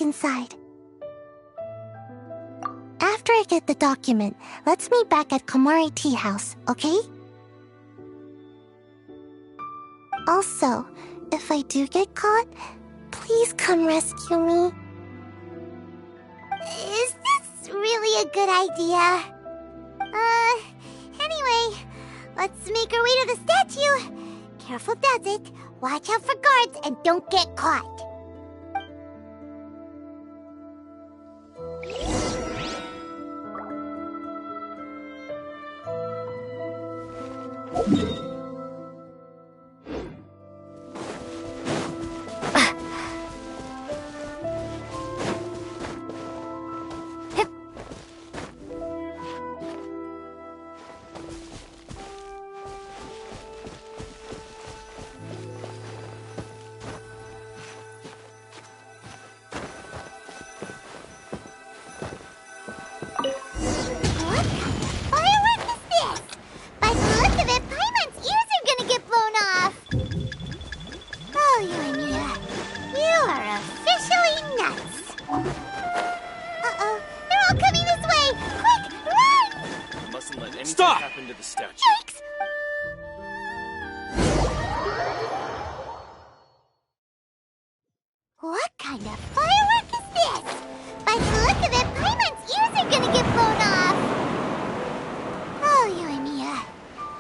inside. After I get the document, let's meet back at Komari Tea House, okay? Also, if I do get caught, please come rescue me. Is this really a good idea? Anyway, let's make our way to the statue. Careful does it. Watch out for guards and don't get caught. What kind of firework is this? By the look of it, Paimon's ears are gonna get blown off! Oh, Yoimiya,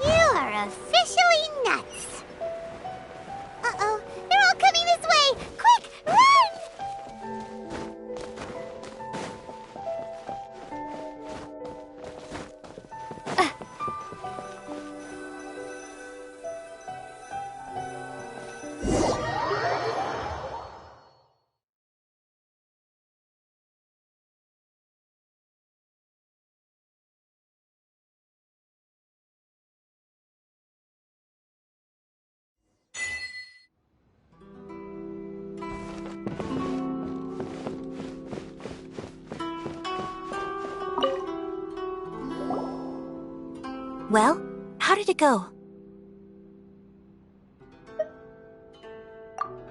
you are officially nuts! Uh-oh, they're all coming this way! Quick, run! Well, how did it go?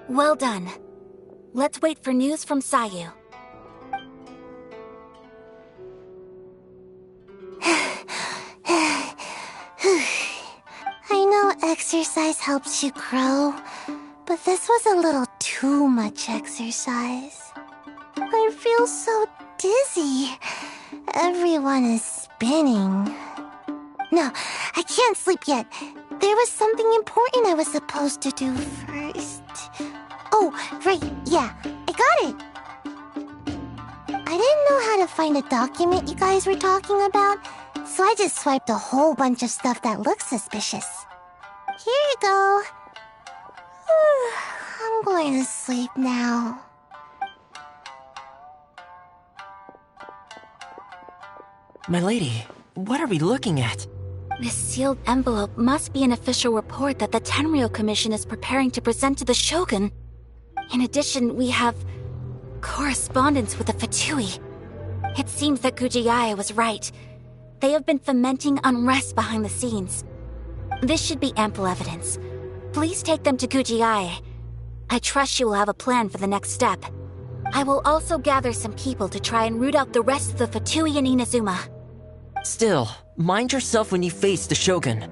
Well done. Let's wait for news from Sayu. I know exercise helps you grow, but this was a little too much exercise. I feel so dizzy. Everyone is spinning. No, I can't sleep yet. There was something important I was supposed to do first. Oh, right, yeah, I got it. I didn't know how to find a document you guys were talking about, so I just swiped a whole bunch of stuff that looks suspicious. Here you go. I'm going to sleep now. My lady, what are we looking at? This sealed envelope must be an official report that the Tenryou Commission is preparing to present to the Shogun. In addition, we have correspondence with the Fatui. It seems that Gujiai was right. They have been fomenting unrest behind the scenes. This should be ample evidence. Please take them to Gujiai. I trust she will have a plan for the next step. I will also gather some people to try and root out the rest of the Fatui in Inazuma. Still, mind yourself when you face the Shogun.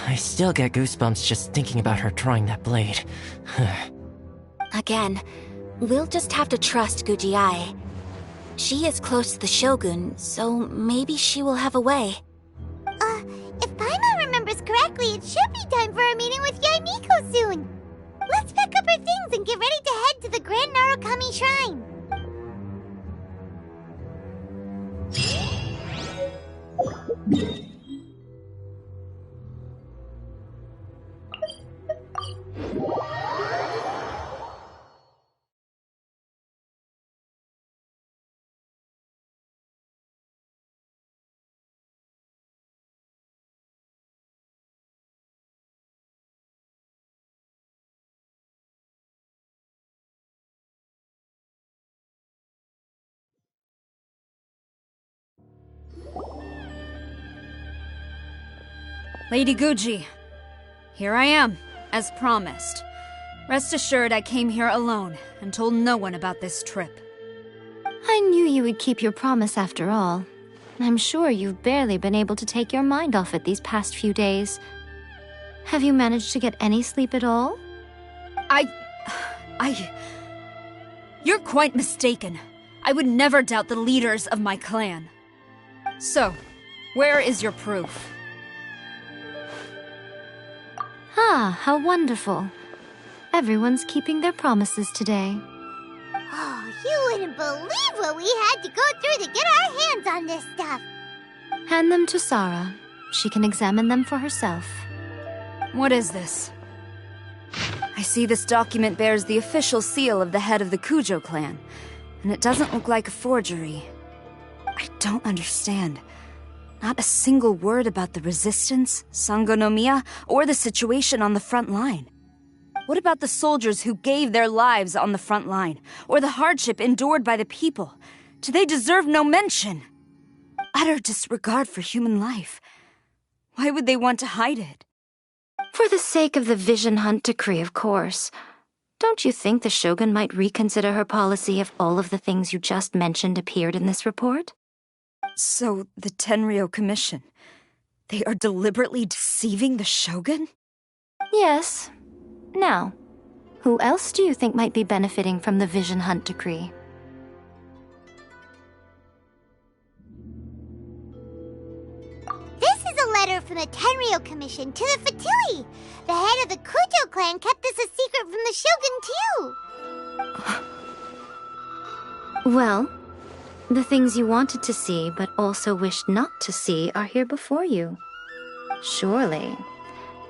I still get goosebumps just thinking about her drawing that blade. Again, we'll just have to trust Gujiai. She is close to the Shogun, so maybe she will have a way. If Paimon remembers correctly, it should be time for a meeting with Yaimiko soon. Let's pack up our things and get ready to head to the Grand Narukami Shrine. Lady Guji, here I am, as promised. Rest assured I came here alone and told no one about this trip. I knew you would keep your promise after all. I'm sure you've barely been able to take your mind off it these past few days. Have you managed to get any sleep at all? You're quite mistaken. I would never doubt the leaders of my clan. So, where is your proof? Ah, how wonderful. Everyone's keeping their promises today. Oh, you wouldn't believe what we had to go through to get our hands on this stuff. Hand them to Sarah. She can examine them for herself. What is this? I see this document bears the official seal of the head of the Kujo clan, and it doesn't look like a forgery. I don't understand. Not a single word about the resistance, Sangonomiya, or the situation on the front line. What about the soldiers who gave their lives on the front line, or the hardship endured by the people? Do they deserve no mention? Utter disregard for human life. Why would they want to hide it? For the sake of the Vision Hunt decree, of course. Don't you think the Shogun might reconsider her policy if all of the things you just mentioned appeared in this report? So, the Tenryo Commission, they are deliberately deceiving the Shogun? Yes. Now, who else do you think might be benefiting from the Vision Hunt decree? This is a letter from the Tenryo Commission to the Fatui. The head of the Kujo clan kept this a secret from the Shogun, too. Well, the things you wanted to see but also wished not to see are here before you. Surely,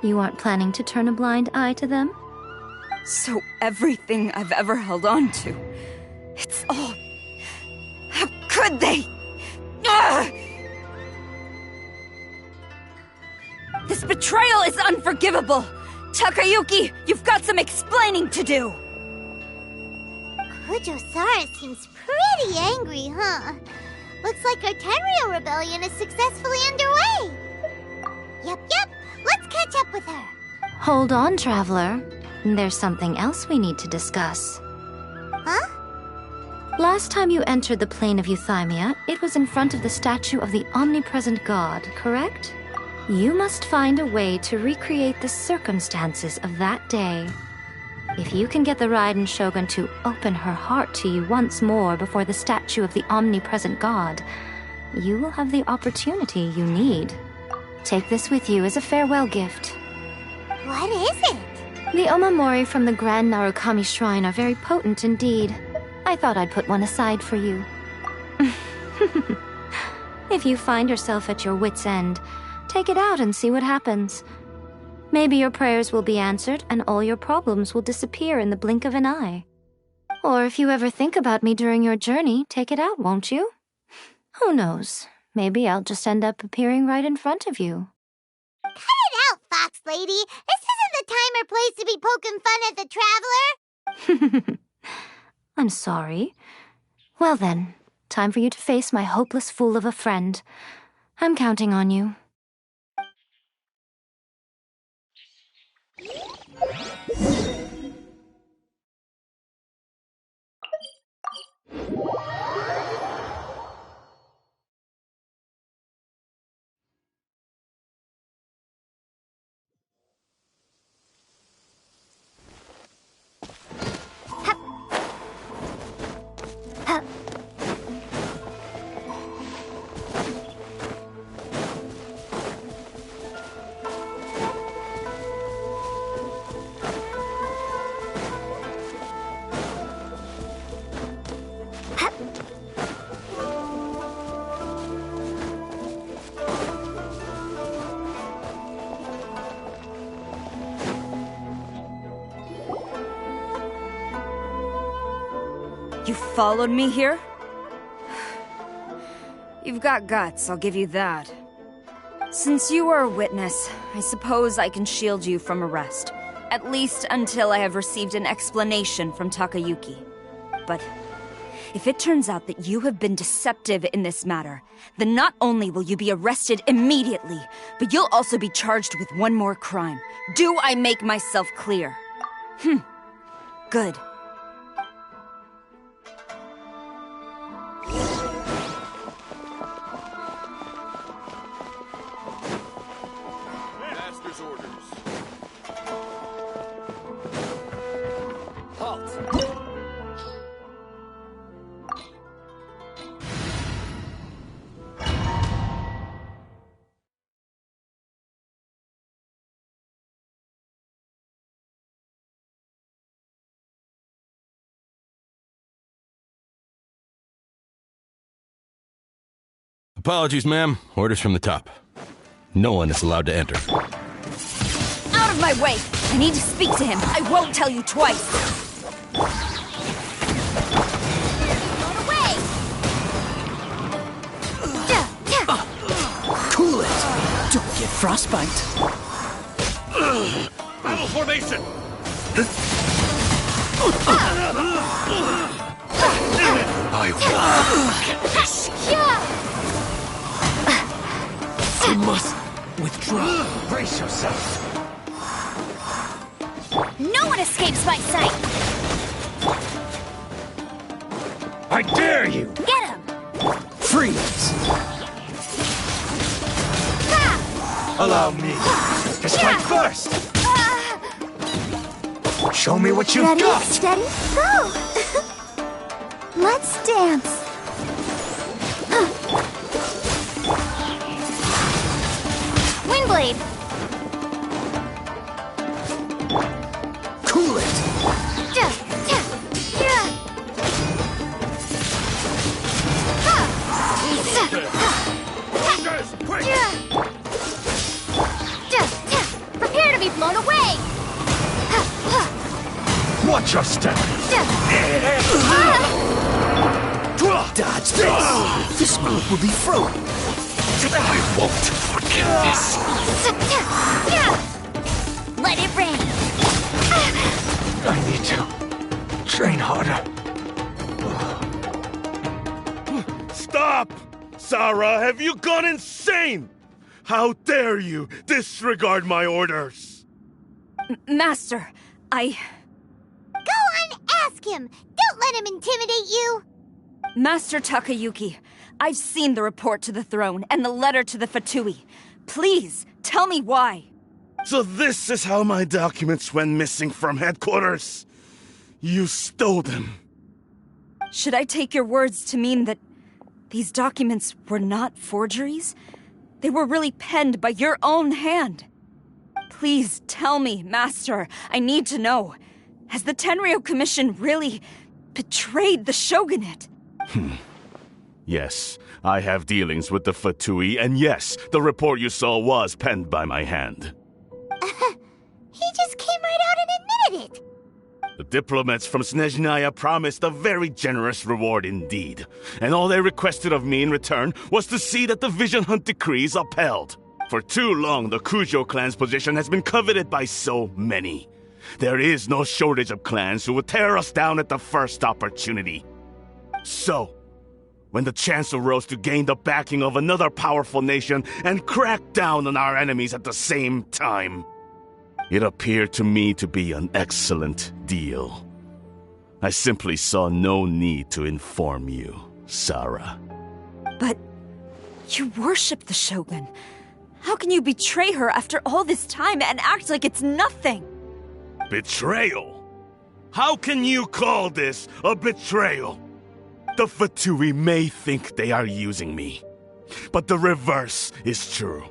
you aren't planning to turn a blind eye to them? So everything I've ever held on to, it's all... How could they? Ugh! This betrayal is unforgivable! Takayuki, you've got some explaining to do! Kujo-Sara seems pretty angry, huh? Looks like our Tenryo rebellion is successfully underway. Yep, let's catch up with her. Hold on, Traveler. There's something else we need to discuss. Huh? Last time you entered the plane of Euthymia, it was in front of the statue of the omnipresent god, correct? You must find a way to recreate the circumstances of that day. If you can get the Raiden Shogun to open her heart to you once more before the statue of the omnipresent god, you will have the opportunity you need. Take this with you as a farewell gift. What is it? The Omamori from the Grand Narukami Shrine are very potent indeed. I thought I'd put one aside for you. If you find yourself at your wit's end, take it out and see what happens. Maybe your prayers will be answered and all your problems will disappear in the blink of an eye. Or if you ever think about me during your journey, take it out, won't you? Who knows? Maybe I'll just end up appearing right in front of you. Cut it out, Fox Lady. This isn't the time or place to be poking fun at the Traveler. I'm sorry. Well then, time for you to face my hopeless fool of a friend. I'm counting on you. You followed me here? You've got guts, I'll give you that. Since you are a witness, I suppose I can shield you from arrest. At least until I have received an explanation from Takayuki. But if it turns out that you have been deceptive in this matter, then not only will you be arrested immediately, but you'll also be charged with one more crime. Do I make myself clear? Good. Master's orders. Halt! Apologies, ma'am. Orders from the top. No one is allowed to enter. Out of my way! I need to speak to him. I won't tell you twice. Cool it! Don't get frostbite. Battle formation! I will get this. You must withdraw. Brace yourself. No one escapes my sight! I dare you! Get him! Freeze! Allow me to strike first! Show me what you've Ready, got! steady, go! Let's dance. Windblade! Cool it! Guys, quick! Prepare to be blown away! Watch your step! Dodge this! This group will be frozen. I won't forget this! Let it rain! I need to train harder. Stop! Sarah, have you gone insane? How dare you disregard my orders? Master, I... Go and ask him. Don't let him intimidate you. Master Takayuki, I've seen the report to the throne and the letter to the Fatui. Please, tell me why. So this is how my documents went missing from headquarters. You stole them. Should I take your words to mean that these documents were not forgeries? They were really penned by your own hand. Please tell me, Master. I need to know. Has the Tenryo Commission really betrayed the shogunate? Yes, I have dealings with the Fatui, and yes, the report you saw was penned by my hand. He just came right out and admitted it. The diplomats from Snezhnaya promised a very generous reward indeed, and all they requested of me in return was to see that the Vision Hunt decree is upheld. For too long, the Kujo clan's position has been coveted by so many. There is no shortage of clans who would tear us down at the first opportunity. So, when the chance arose to gain the backing of another powerful nation and crack down on our enemies at the same time, it appeared to me to be an excellent deal. I simply saw no need to inform you, Sarah. But you worship the Shogun. How can you betray her after all this time and act like it's nothing? Betrayal? How can you call this a betrayal? The Fatui may think they are using me, but the reverse is true.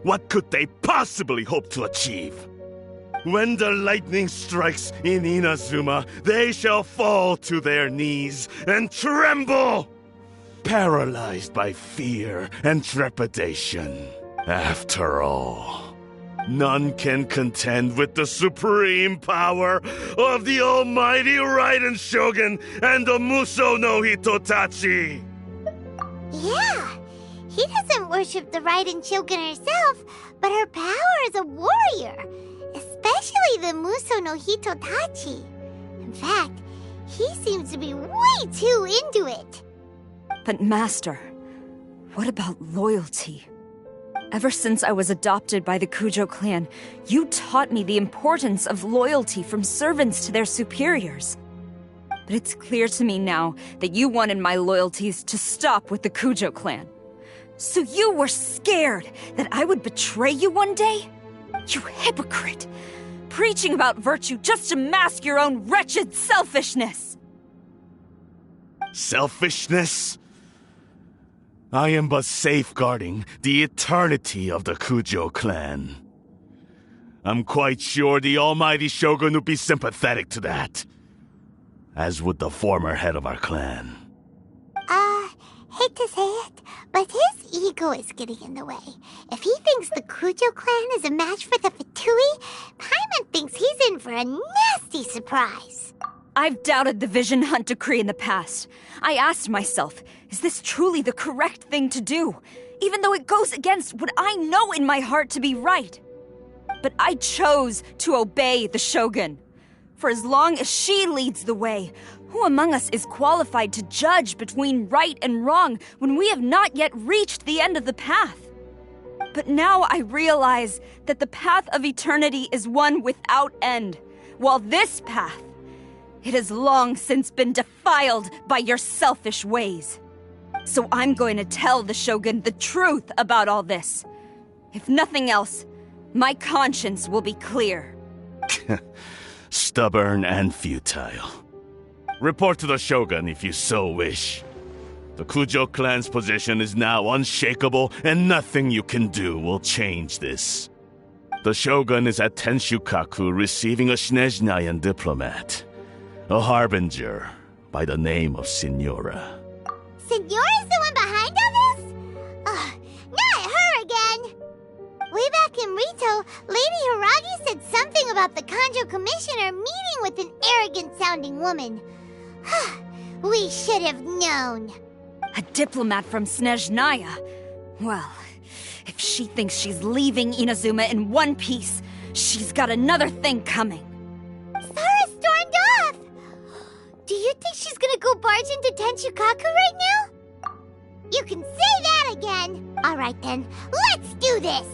What could they possibly hope to achieve? When the lightning strikes in Inazuma, they shall fall to their knees and tremble, paralyzed by fear and trepidation. After all, none can contend with the supreme power of the almighty Raiden Shogun and the Muso no Hitotachi. Yeah, he doesn't worship the Raiden Shogun herself, but her power as a warrior, especially the Muso no Hitotachi. In fact, he seems to be way too into it. But Master, what about loyalty? Ever since I was adopted by the Kujo clan, you taught me the importance of loyalty from servants to their superiors. But it's clear to me now that you wanted my loyalties to stop with the Kujo clan. So you were scared that I would betray you one day? You hypocrite! Preaching about virtue just to mask your own wretched selfishness! Selfishness? I am but safeguarding the eternity of the Kujo clan. I'm quite sure the almighty Shogun would be sympathetic to that. As would the former head of our clan. Hate to say it, but his ego is getting in the way. If he thinks the Kujo clan is a match for the Fatui, Paimon thinks he's in for a nasty surprise. I've doubted the Vision Hunt decree in the past. I asked myself, is this truly the correct thing to do? Even though it goes against what I know in my heart to be right. But I chose to obey the Shogun. For as long as she leads the way, who among us is qualified to judge between right and wrong when we have not yet reached the end of the path? But now I realize that the path of eternity is one without end, while this path, it has long since been defiled by your selfish ways. So I'm going to tell the Shogun the truth about all this. If nothing else, my conscience will be clear. Stubborn and futile. Report to the Shogun if you so wish. The Kujo clan's position is now unshakable, and nothing you can do will change this. The Shogun is at Tenshukaku receiving a Snezhnayan diplomat, a harbinger by the name of Signora. Signora's the one behind all this? Not her again! Way back in Rito, Lady Hiragi said something about the Kanjo Commissioner meeting with an arrogant-sounding woman. We should have known. A diplomat from Snezhnaya? Well, if she thinks she's leaving Inazuma in one piece, she's got another thing coming. Sara stormed off! Do you think she's gonna go barge into Tenshukaku right now? You can say that again! Alright then, let's do this!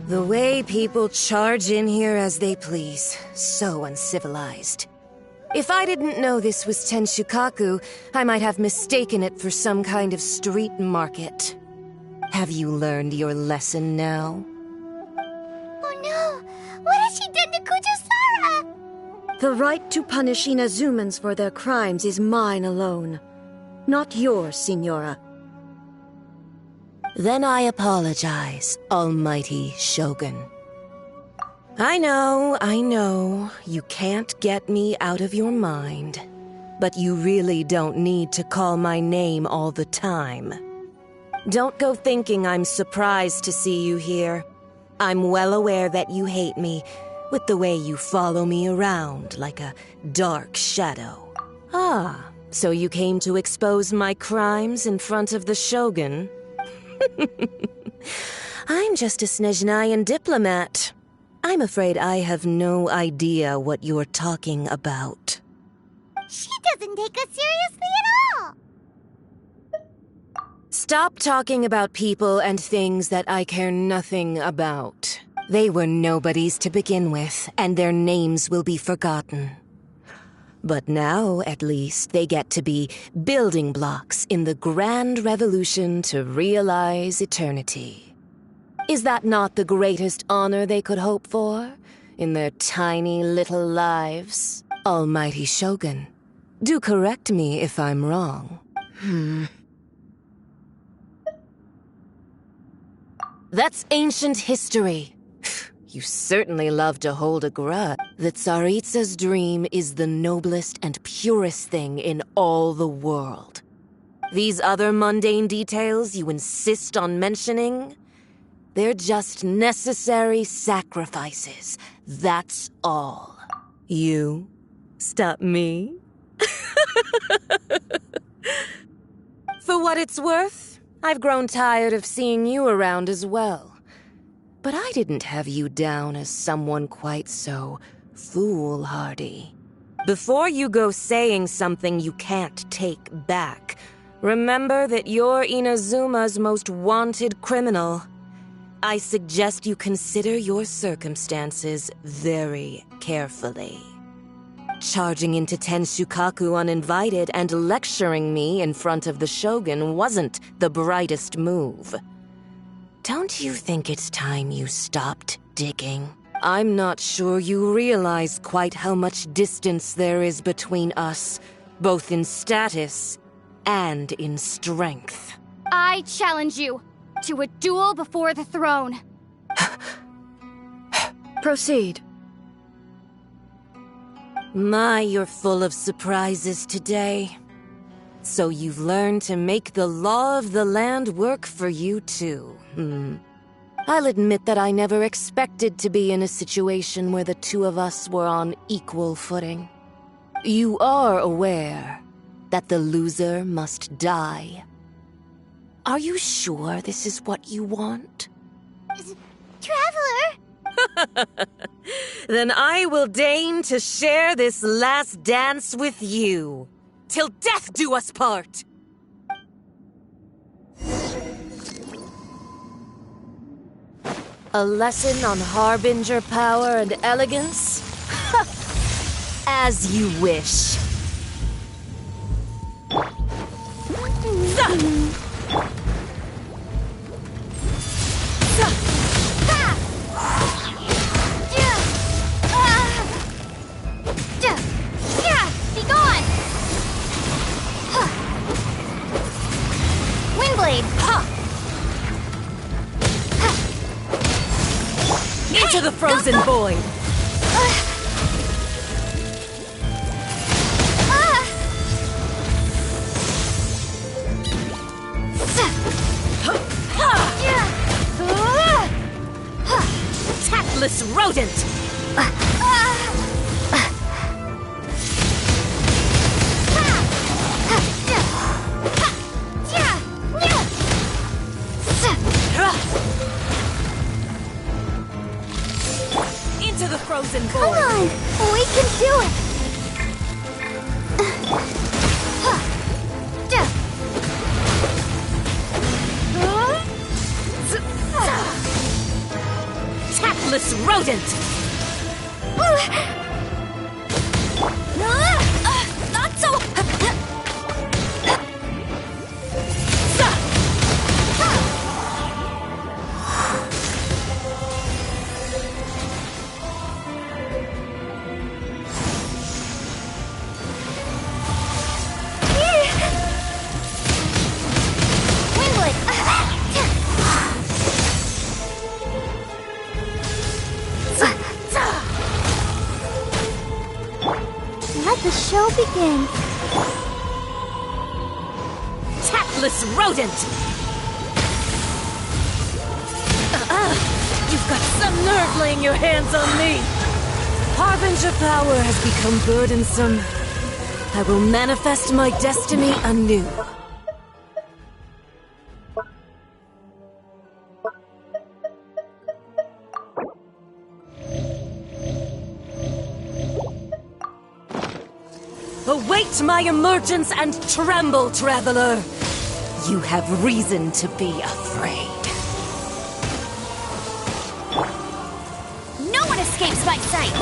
The way people charge in here as they please. So uncivilized. If I didn't know this was Tenshukaku, I might have mistaken it for some kind of street market. Have you learned your lesson now? Oh no! What has she done to Kujo-Sara? The right to punish Inazumans for their crimes is mine alone. Not yours, Signora. Then I apologize, Almighty Shogun. I know, you can't get me out of your mind. but you really don't need to call my name all the time. Don't go thinking I'm surprised to see you here. I'm well aware that you hate me, with the way you follow me around like a dark shadow. Ah, so you came to expose my crimes in front of the Shogun? I'm just a Snezhnayan diplomat. I'm afraid I have no idea what you're talking about. She doesn't take us seriously at all! Stop talking about people and things that I care nothing about. They were nobodies to begin with, and their names will be forgotten. But now, at least, they get to be building blocks in the grand revolution to realize eternity. Is that not the greatest honor they could hope for in their tiny little lives? Almighty Shogun, do correct me if I'm wrong. That's ancient history. You certainly love to hold a grudge. The Tsaritsa's dream is the noblest and purest thing in all the world. These other mundane details you insist on mentioning, they're just necessary sacrifices. That's all. You stop me? For what it's worth, I've grown tired of seeing you around as well. But I didn't have you down as someone quite so foolhardy. Before you go saying something you can't take back, remember that you're Inazuma's most wanted criminal. I suggest you consider your circumstances very carefully. Charging into Tenshukaku uninvited and lecturing me in front of the Shogun wasn't the brightest move. Don't you think it's time you stopped digging? I'm not sure you realize quite how much distance there is between us, both in status and in strength. I challenge you to a duel before the throne. Proceed. My, you're full of surprises today. So you've learned to make the law of the land work for you too. I'll admit that I never expected to be in a situation where the two of us were on equal footing. You are aware that the loser must die. Are you sure this is what you want? Traveler! Then I will deign to share this last dance with you. Till death do us part! A lesson on Harbinger power and elegance? As you wish. Be gone! Windblade! Into the frozen void! Tactless rodent! Into the frozen void! Come on! We can do it! Tactless rodent! Not so... Let the show begin. Tactless rodent! You've got some nerve laying your hands on me! Harbinger power has become burdensome. I will manifest my destiny anew. Await my emergence and tremble, traveler! You have reason to be afraid. No one escapes my sight!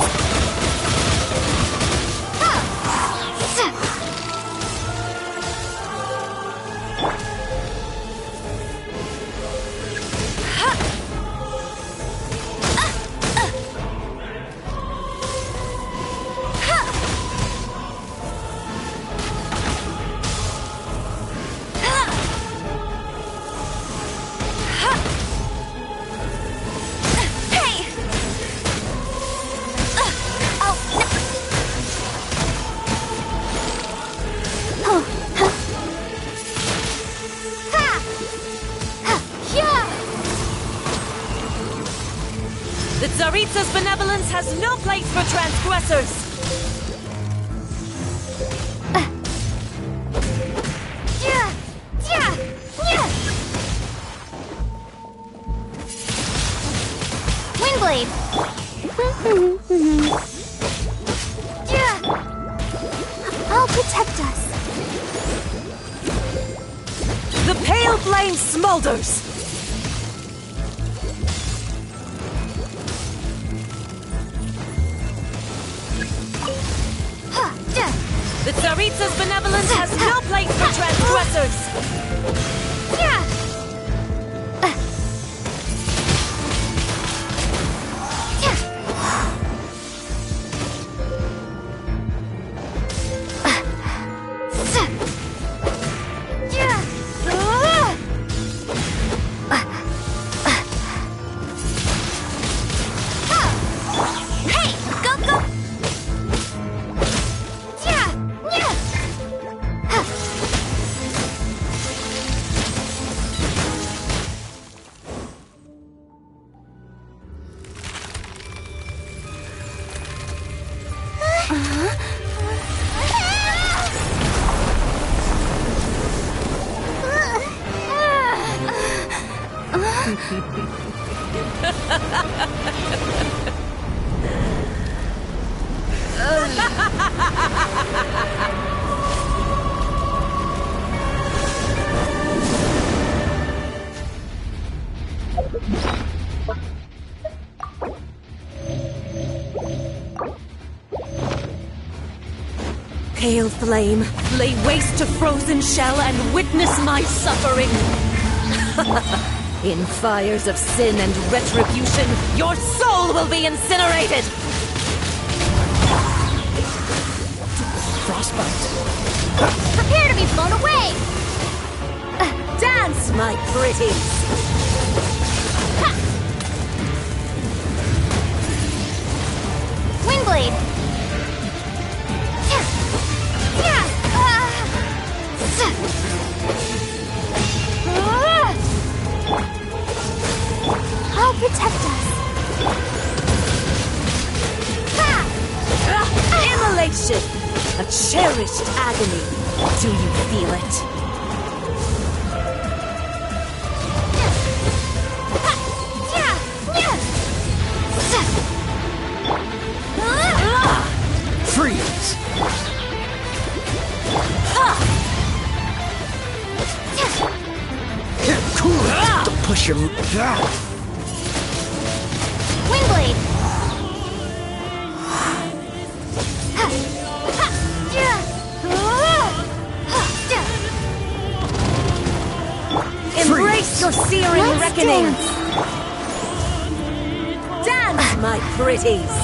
The Tsaritsa's benevolence has no place for transgressors! Windblade! I'll protect us. The pale flame smolders! The Tsaritsa's benevolence has no place for transgressors! Pale flame, lay waste to frozen shell and witness my suffering! In fires of sin and retribution, your soul will be incinerated! Frostbite. Prepare to be blown away! Dance, my pretties! Windblade! I'll protect us. Immolation! A cherished agony. Do you feel it? Freeze! Cool! Don't push your... Windblade! Embrace your searing Let's reckoning! Dance, my pretties!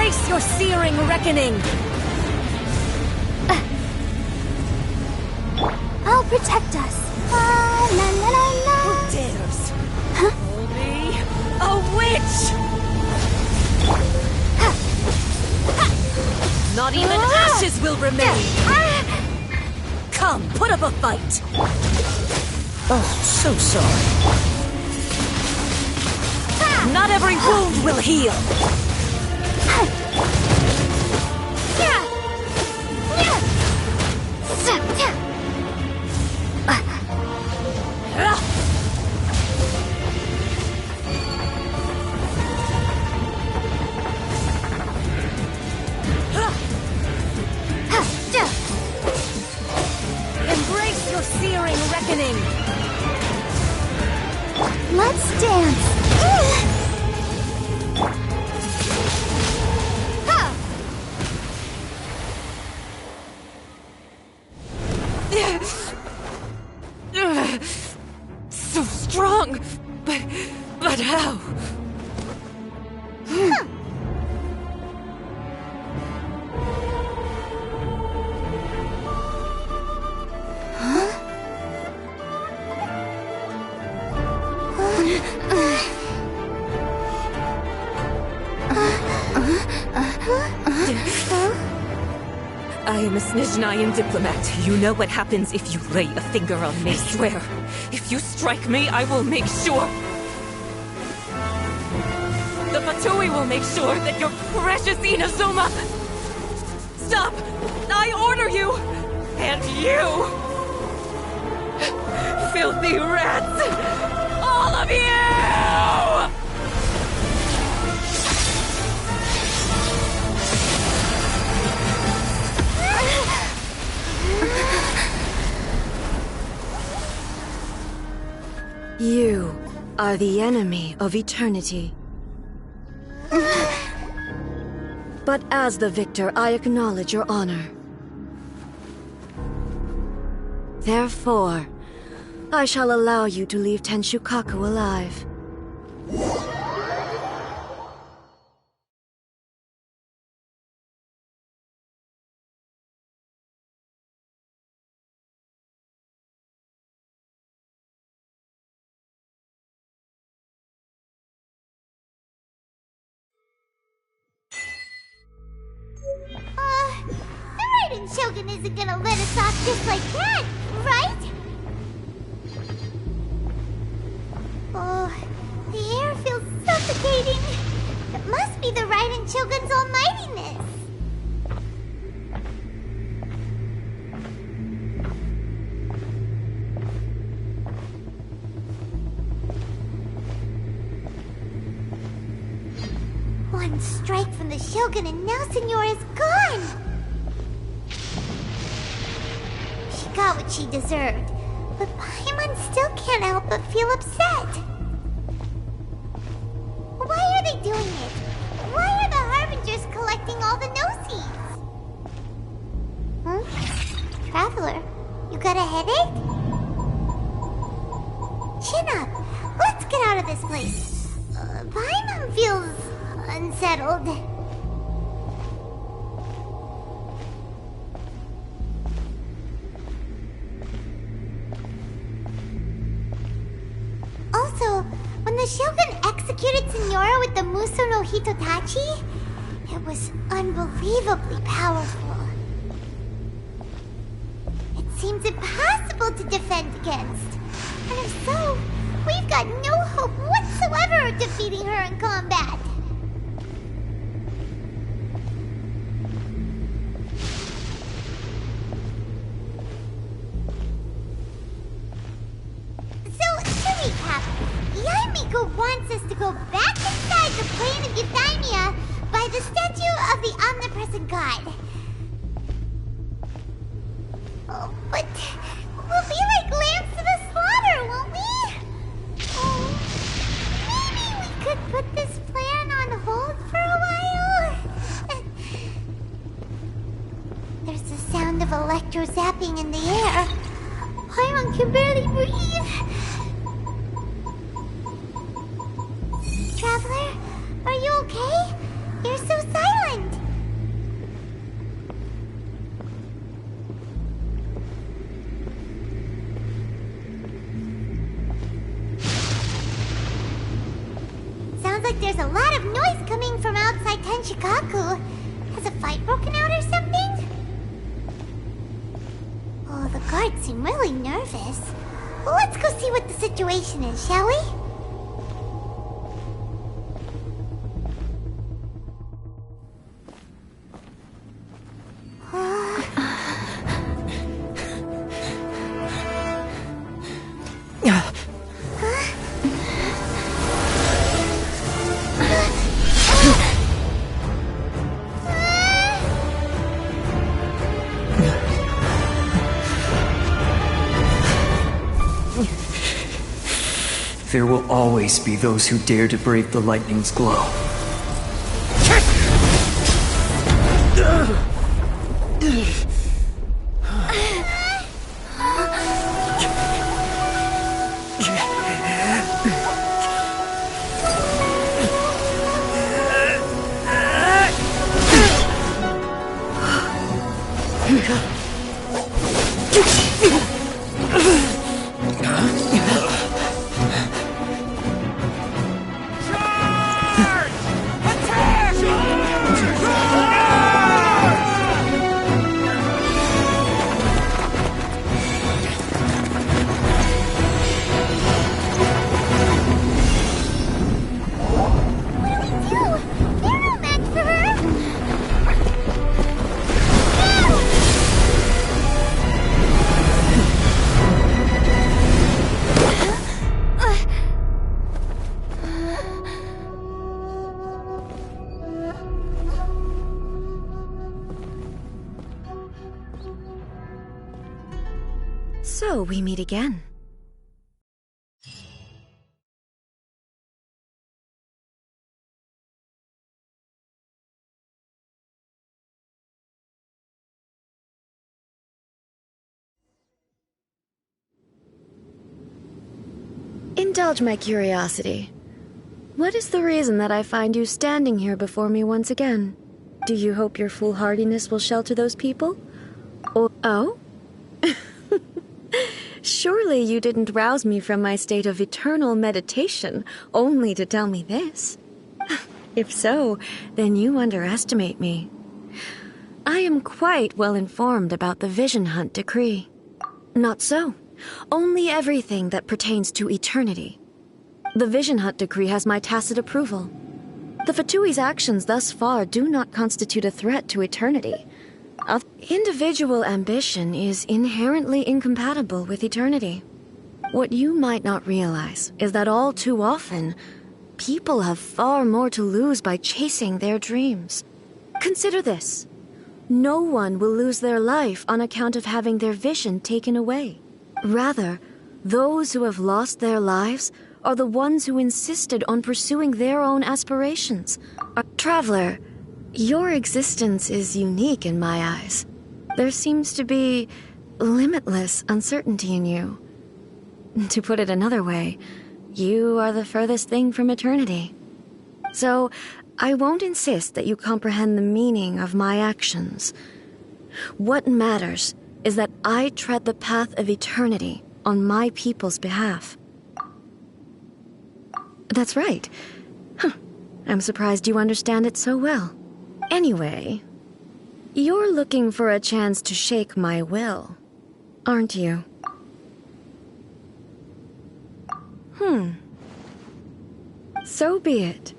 Embrace your searing reckoning! I'll protect us. La la la la. Who dares? Call me a witch! Not even ashes will remain! Come, put up a fight! Oh, so sorry. Not every wound will heal! Embrace your searing reckoning! Let's dance. So strong, but how? I am a Snezhnayan diplomat. You know what happens if you lay a finger on me. I swear, if you strike me, I will make sure... The Fatui will make sure that your precious Inazuma... Stop! I order you! And you! Filthy rats! All of you! You are the enemy of eternity. But as the victor, I acknowledge your honor. Therefore, I shall allow you to leave Tenshukaku alive. The Raiden Shogun isn't gonna let us off just like that, right? Oh, the air feels suffocating. It must be the Raiden Shogun's almightiness. One strike from the Shogun and now Senyora's gone! She got what she deserved, but Paimon still can't help but feel upset. Why are they doing it? Why are the Harbingers collecting all the no-seeds? Huh? Traveler, you got a headache? Chin up. Let's get out of this place. Paimon feels... unsettled. Also, when the Shogun executed Senyora with the Muso no Hitotachi, it was unbelievably powerful. It seems impossible to defend against. And if so, we've got no hope whatsoever of defeating her in combat. Wants us to go back inside the plane of Euthymia by the statue of the omnipresent god. Oh, but we'll be like lambs to the slaughter, won't we? Oh, maybe we could put this plan on hold for a while? There's the sound of electro-zapping in the air. Paimon can barely breathe. Traveler, are you okay? You're so silent. Sounds like there's a lot of noise coming from outside Tenshikaku. Has a fight broken out or something? Oh, the guards seem really nervous. Well, let's go see what the situation is, shall we? There will always be those who dare to brave the lightning's glow. So we meet again. Indulge my curiosity. What is the reason that I find you standing here before me once again? Do you hope your foolhardiness will shelter those people? Or oh? Surely you didn't rouse me from my state of eternal meditation only to tell me this. If so, then you underestimate me. I am quite well informed about the Vision Hunt decree. Not so. Only everything that pertains to eternity. The Vision Hunt decree has my tacit approval. The Fatui's actions thus far do not constitute a threat to eternity. Individual ambition is inherently incompatible with eternity. What you might not realize is that all too often, people have far more to lose by chasing their dreams. Consider this. No one will lose their life on account of having their vision taken away. Rather, those who have lost their lives are the ones who insisted on pursuing their own aspirations. Traveler, your existence is unique in my eyes. There seems to be limitless uncertainty in you. To put it another way, you are the furthest thing from eternity. So, I won't insist that you comprehend the meaning of my actions. What matters is that I tread the path of eternity on my people's behalf. That's right. I'm surprised you understand it so well. Anyway, you're looking for a chance to shake my will, aren't you? So be it.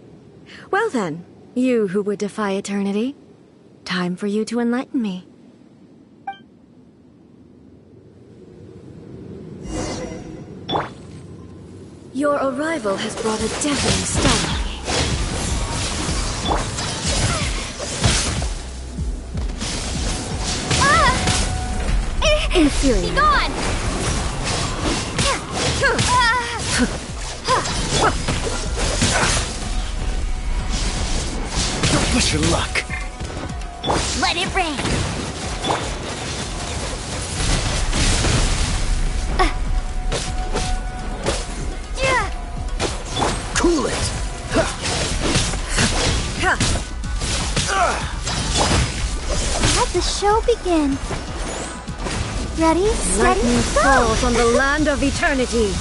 Well then, you who would defy eternity, time for you to enlighten me. Your arrival has brought a deafening stun. Infuriating. Be gone! Don't push your luck. Let it rain! Cool it. Let the show begin. Ready, steady, Lightning go! falls on the land of eternity.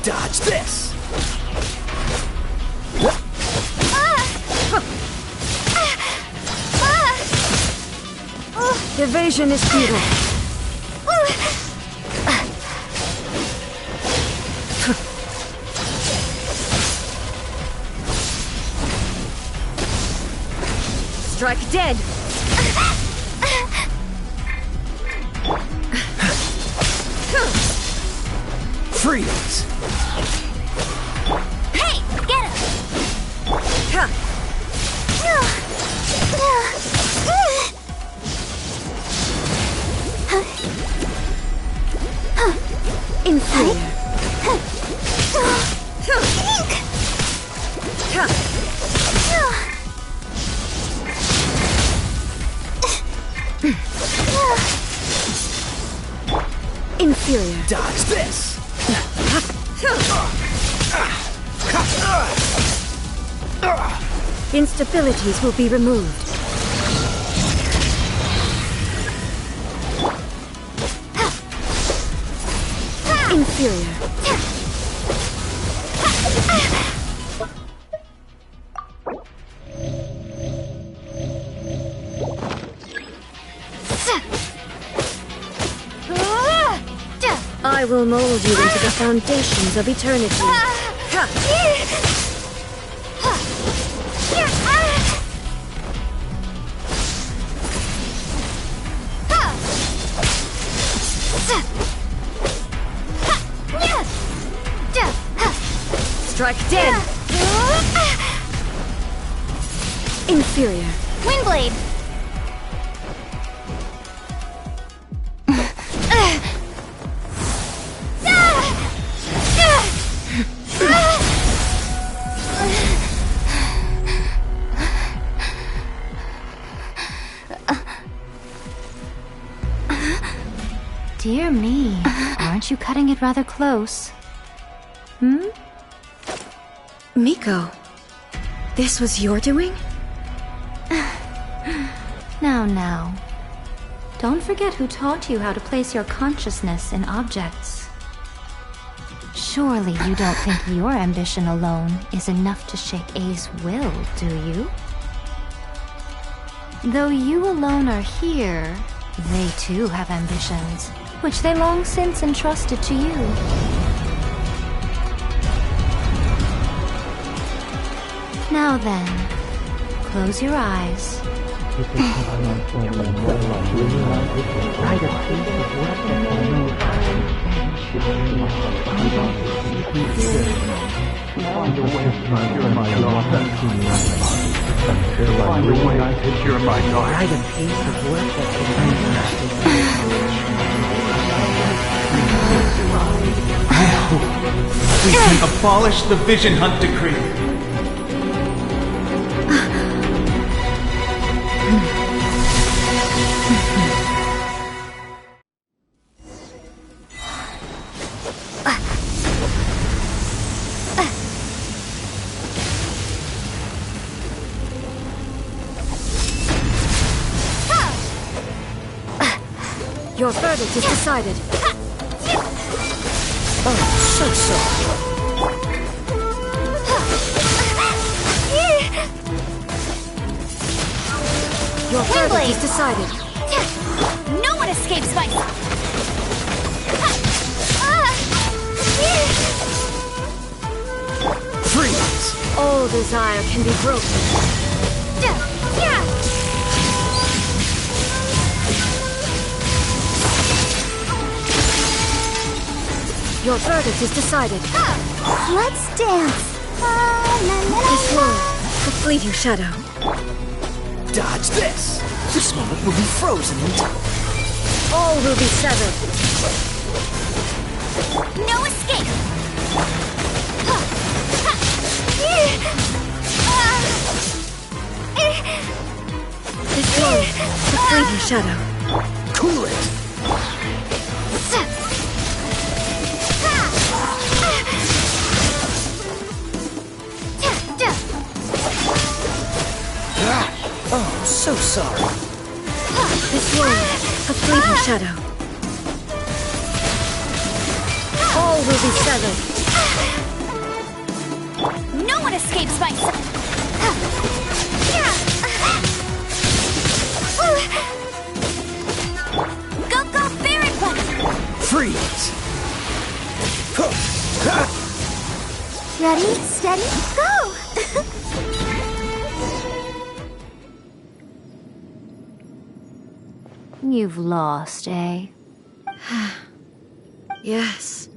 Dodge this! Evasion is futile. Strike dead! Freeze! Hey, get him! Inferior. Inferior. Dodge this! Instabilities will be removed. Inferior. I will mold you into the foundations of eternity. Strike dead! Inferior. Windblade! Dear me, aren't you cutting it rather close? Miko, this was your doing? Now. Don't forget who taught you how to place your consciousness in objects. Surely you don't think your ambition alone is enough to shake A's will, do you? Though you alone are here, they too have ambitions, which they long since entrusted to you. Now then, close your eyes. We can abolish the Vision Hunt Decree. Your verdict is decided. Oh, so sorry. Your verdict is decided. No one escapes my... Freeze! All desire can be broken. Your verdict is decided. Let's dance. This world, the fleeting shadow. Dodge this! This moment will be frozen in time. All will be severed. No escape! This world, the fleeting shadow. Cool it! sorry. This world, a fleeting shadow. All will be severed. No one escapes my sight. Go, go, Baron One! Freeze! Ready, steady, go! You've lost, eh? Yes,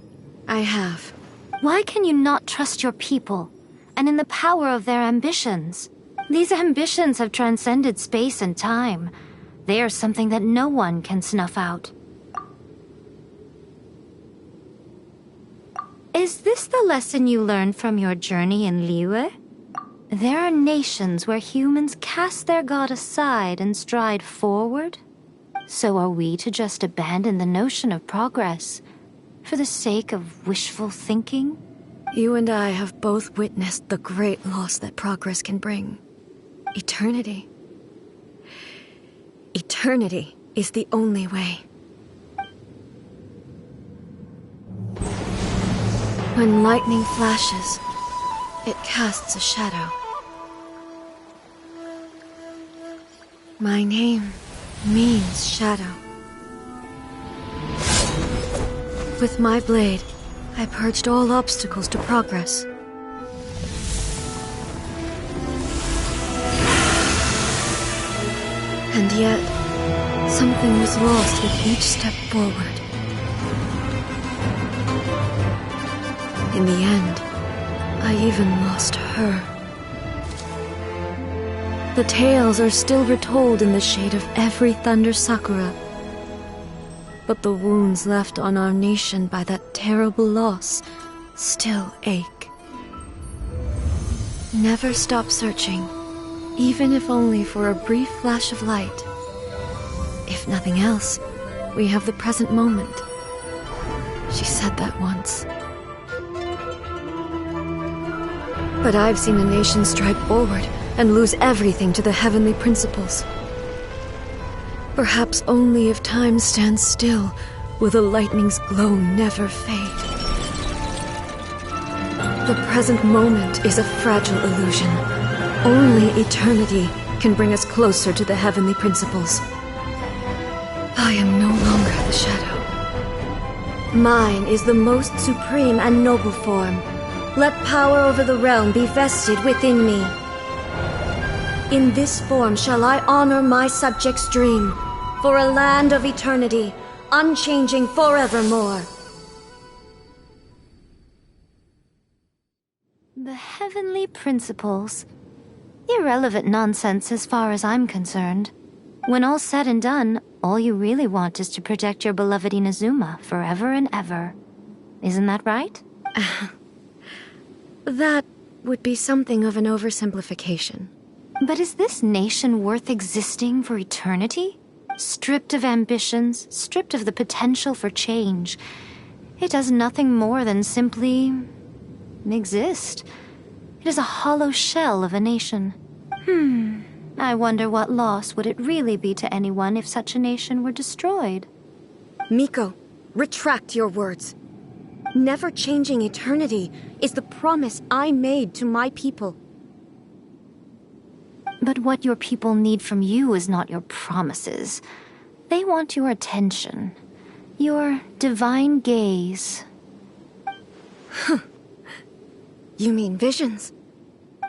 I have. Why can you not trust your people, and in the power of their ambitions? These ambitions have transcended space and time. They are something that no one can snuff out. Is this the lesson you learned from your journey in Liyue? There are nations where humans cast their god aside and stride forward. So are we to just abandon the notion of progress for the sake of wishful thinking? You and I have both witnessed the great loss that progress can bring. Eternity. Eternity is the only way. When lightning flashes, it casts a shadow. My name means shadow. With my blade, I purged all obstacles to progress. And yet, something was lost with each step forward. In the end, I even lost her. The tales are still retold in the shade of every Thunder Sakura. But the wounds left on our nation by that terrible loss still ache. Never stop searching, even if only for a brief flash of light. If nothing else, we have the present moment. She said that once. But I've seen a nation stride forward and lose everything to the heavenly principles. Perhaps only if time stands still will the lightning's glow never fade. The present moment is a fragile illusion. Only eternity can bring us closer to the heavenly principles. I am no longer the shadow. Mine is the most supreme and noble form. Let power over the realm be vested within me. In this form shall I honor my subjects' dream, for a land of eternity, unchanging forevermore. The heavenly principles. Irrelevant nonsense as far as I'm concerned. When all's said and done, all you really want is to protect your beloved Inazuma forever and ever. Isn't that right? That would be something of an oversimplification. But is this nation worth existing for eternity? Stripped of ambitions, stripped of the potential for change. It does nothing more than simply exist. It is a hollow shell of a nation. I wonder what loss would it really be to anyone if such a nation were destroyed? Miko, retract your words. Never changing eternity is the promise I made to my people. But what your people need from you is not your promises. They want your attention. Your divine gaze. You mean visions?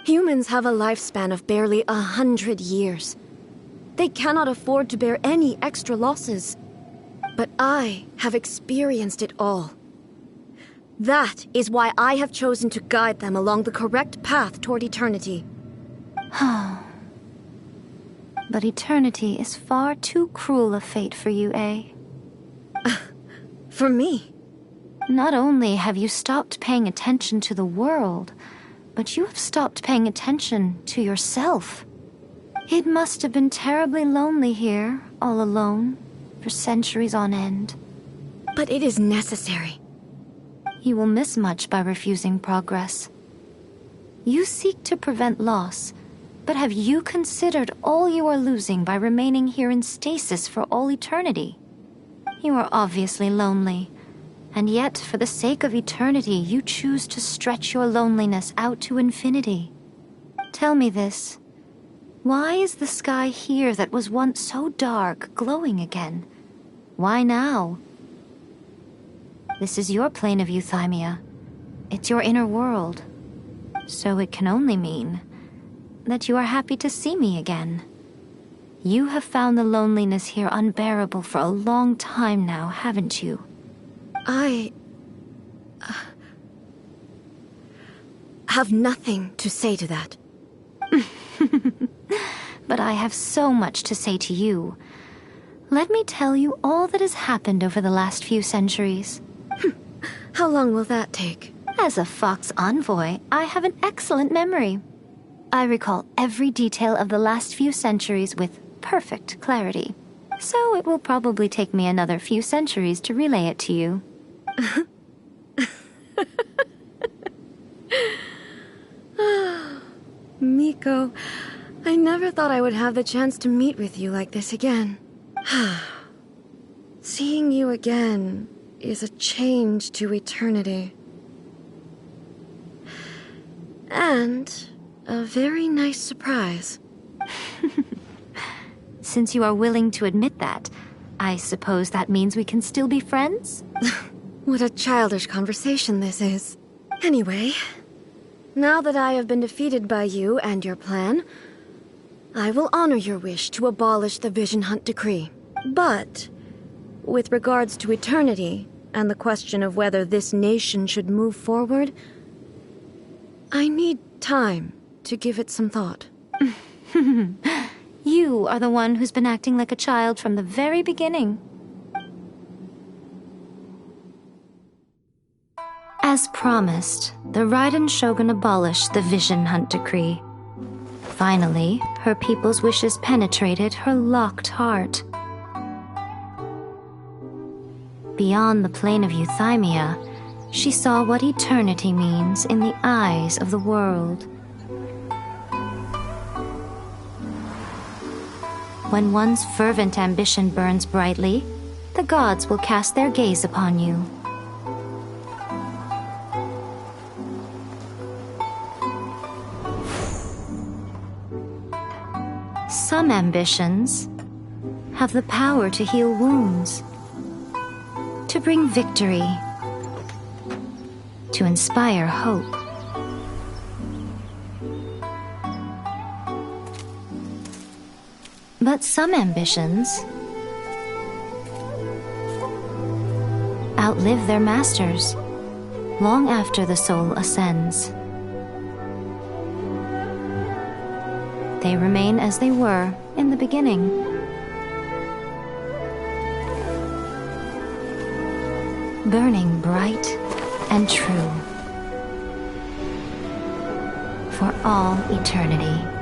Humans have a lifespan of barely 100 years. They cannot afford to bear any extra losses. But I have experienced it all. That is why I have chosen to guide them along the correct path toward eternity. But eternity is far too cruel a fate for you, eh? For me? Not only have you stopped paying attention to the world, but you have stopped paying attention to yourself. It must have been terribly lonely here, all alone, for centuries on end. But it is necessary. You will miss much by refusing progress. You seek to prevent loss, But have you considered all you are losing by remaining here in stasis for all eternity? You are obviously lonely, and yet for the sake of eternity you choose to stretch your loneliness out to infinity. Tell me this. Why is the sky here that was once so dark glowing again? Why now? This is your plane of euthymia. It's your inner world. So it can only mean that you are happy to see me again. You have found the loneliness here unbearable for a long time now, haven't you? I have nothing to say to that. But I have so much to say to you. Let me tell you all that has happened over the last few centuries. How long will that take? As a Fox envoy, I have an excellent memory. I recall every detail of the last few centuries with perfect clarity. So it will probably take me another few centuries to relay it to you. Miko, I never thought I would have the chance to meet with you like this again. Seeing you again is a change to eternity. And a very nice surprise. Since you are willing to admit that, I suppose that means we can still be friends? What a childish conversation this is. Anyway, now that I have been defeated by you and your plan, I will honor your wish to abolish the Vision Hunt Decree. But, with regards to eternity and the question of whether this nation should move forward, I need time to give it some thought. You are the one who's been acting like a child from the very beginning. As promised, the Raiden Shogun abolished the Vision Hunt Decree. Finally, her people's wishes penetrated her locked heart. Beyond the plane of euthymia, she saw what eternity means in the eyes of the world. When one's fervent ambition burns brightly, the gods will cast their gaze upon you. Some ambitions have the power to heal wounds, to bring victory, to inspire hope. But some ambitions outlive their masters long after the soul ascends. They remain as they were in the beginning. Burning bright and true for all eternity.